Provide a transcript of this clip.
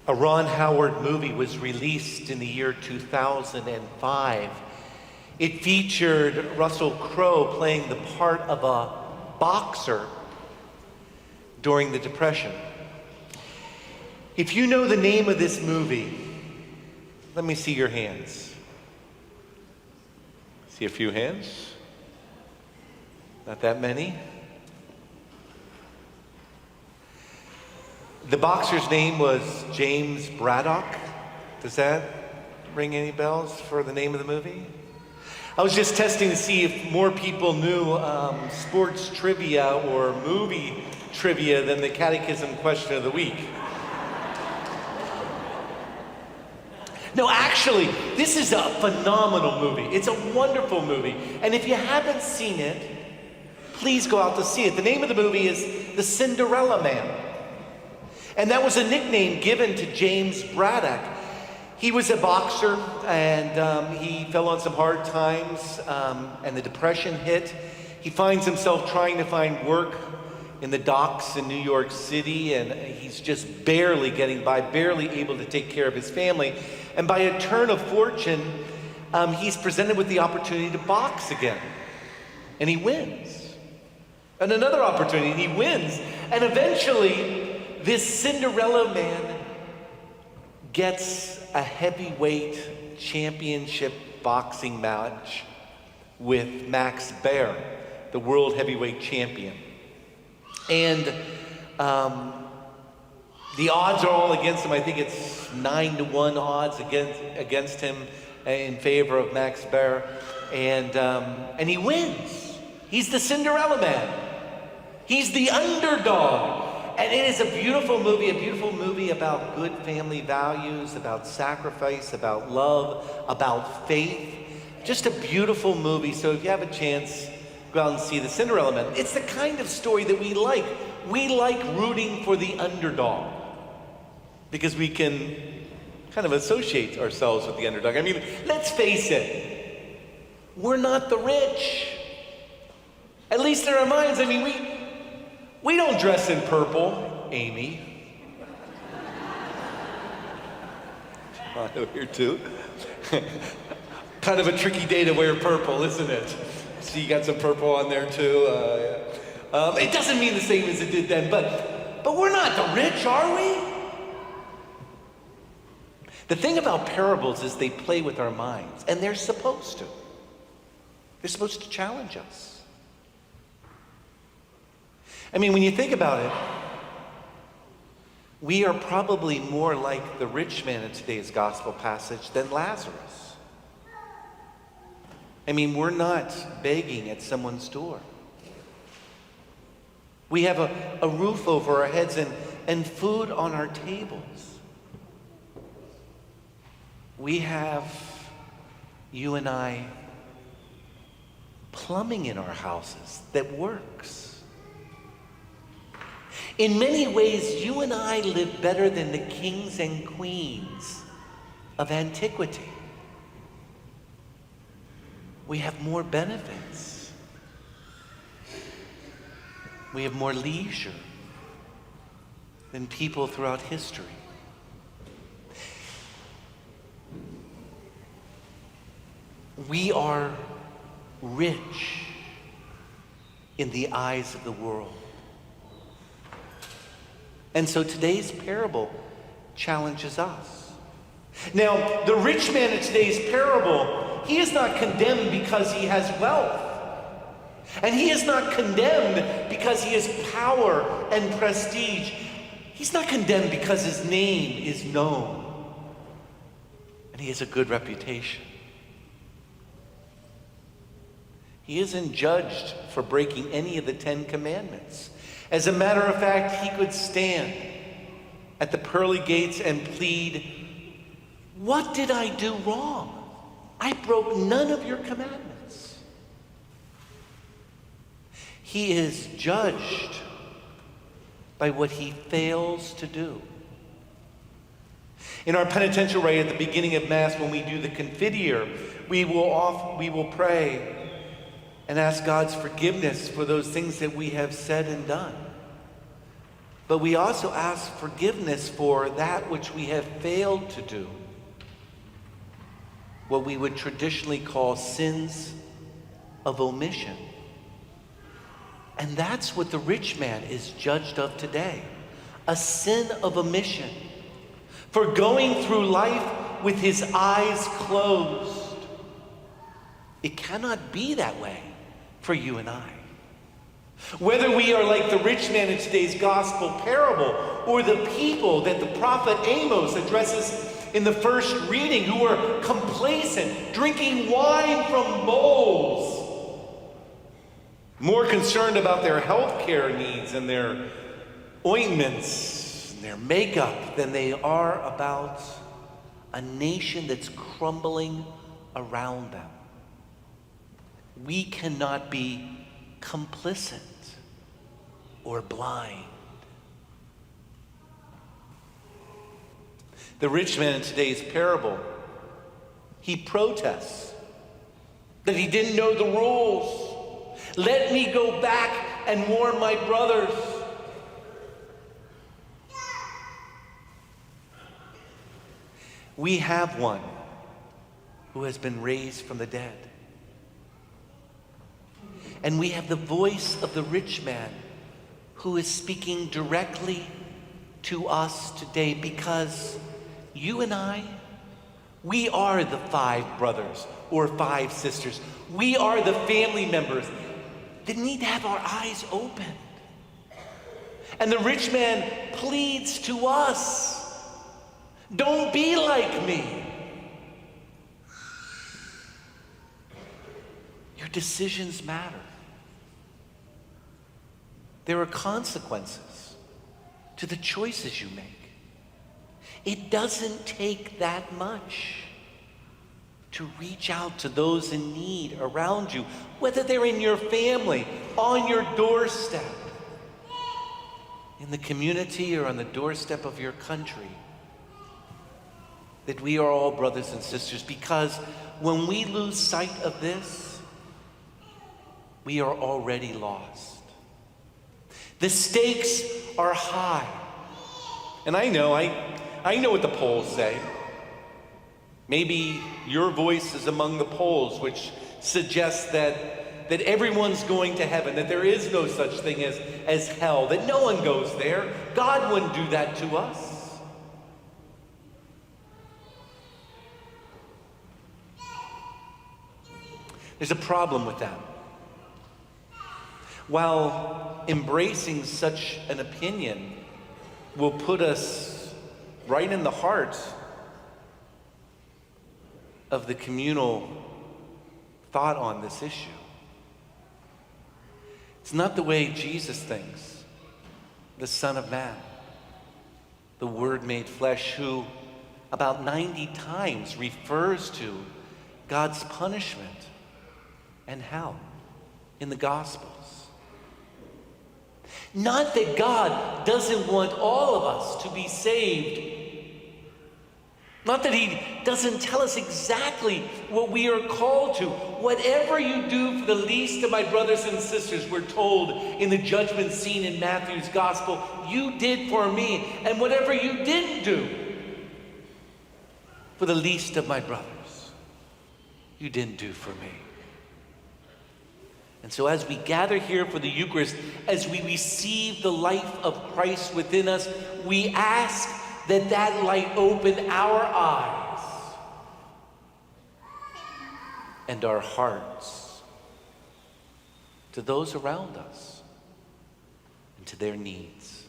A Ron Howard movie was released in the year 2005. It featured Russell Crowe playing the part of a boxer during the Depression. If you know the name of this movie, let me see your hands. See a few hands? Not that many. The boxer's name was James Braddock. Does that ring any bells for the name of the movie? I was just testing to see if more people knew sports trivia or movie trivia than the catechism question of the week. No, actually, this is a phenomenal movie. It's a wonderful movie. And if you haven't seen it, please go out to see it. The name of the movie is The Cinderella Man. And that was a nickname given to James Braddock. He was a boxer, and he fell on some hard times, and the Depression hit. He finds himself trying to find work in the docks in New York City, and he's just barely getting by, barely able to take care of his family. And by a turn of fortune, he's presented with the opportunity to box again. And he wins. And another opportunity, and he wins. And eventually, this Cinderella man gets a heavyweight championship boxing match with Max Baer, the world heavyweight champion. And the odds are all against him. I think it's 9-1 odds against him in favor of Max Baer. And he wins. He's the Cinderella man. He's the underdog. And it is a beautiful movie about good family values, about sacrifice, about love, about faith. Just a beautiful movie. So if you have a chance, go out and see The Cinderella Man. It's the kind of story that we like. We like rooting for the underdog because we can kind of associate ourselves with the underdog. I mean, let's face it, we're not the rich. At least in our minds. I mean, we don't dress in purple, Amy. Here too. Kind of a tricky day to wear purple, isn't it? So you got some purple on there too. It doesn't mean the same as it did then, but we're not the rich, are we? The thing about parables is they play with our minds, and they're supposed to. They're supposed to challenge us. I mean, when you think about it, we are probably more like the rich man in today's gospel passage than Lazarus. I mean, we're not begging at someone's door. We have a roof over our heads and food on our tables. We have, you and I, plumbing in our houses that works. In many ways, you and I live better than the kings and queens of antiquity. We have more benefits. We have more leisure than people throughout history. We are rich in the eyes of the world. And so today's parable challenges us. Now, the rich man in today's parable, he is not condemned because he has wealth. And he is not condemned because he has power and prestige. He's not condemned because his name is known and he has a good reputation. He isn't judged for breaking any of the 10 Commandments. As a matter of fact, he could stand at the pearly gates and plead, "What did I do wrong? I broke none of your commandments." He is judged by what he fails to do. In our penitential rite at the beginning of Mass, when we do the Confiteor, we will pray and ask God's forgiveness for those things that we have said and done. But we also ask forgiveness for that which we have failed to do, what we would traditionally call sins of omission. And that's what the rich man is judged of today, a sin of omission, for going through life with his eyes closed. It cannot be that way for you and I. Whether we are like the rich man in today's gospel parable, or the people that the prophet Amos addresses in the first reading, who are complacent, drinking wine from bowls, more concerned about their health care needs and their ointments and their makeup than they are about a nation that's crumbling around them. We cannot be complicit or blind. The rich man in today's parable, he protests that he didn't know the rules. Let me go back and warn my brothers. We have one who has been raised from the dead. And we have the voice of the rich man who is speaking directly to us today, because you and I, we are the 5 brothers or 5 sisters. We are the family members that need to have our eyes opened. And the rich man pleads to us, don't be like me. Your decisions matter. There are consequences to the choices you make. It doesn't take that much to reach out to those in need around you, whether they're in your family, on your doorstep, in the community, or on the doorstep of your country. That we are all brothers and sisters, because when we lose sight of this, we are already lost. The stakes are high. And I know what the polls say. Maybe your voice is among the polls, which suggests that everyone's going to heaven, that there is no such thing as hell, that no one goes there. God wouldn't do that to us. There's a problem with that. While embracing such an opinion will put us right in the heart of the communal thought on this issue, it's not the way Jesus thinks, the Son of Man, the Word made flesh, who about 90 times refers to God's punishment and hell in the Gospels. Not that God doesn't want all of us to be saved. Not that he doesn't tell us exactly what we are called to. Whatever you do for the least of my brothers and sisters, we're told in the judgment scene in Matthew's Gospel, you did for me. And whatever you didn't do for the least of my brothers, you didn't do for me. And so as we gather here for the Eucharist, as we receive the life of Christ within us, we ask that that light open our eyes and our hearts to those around us and to their needs.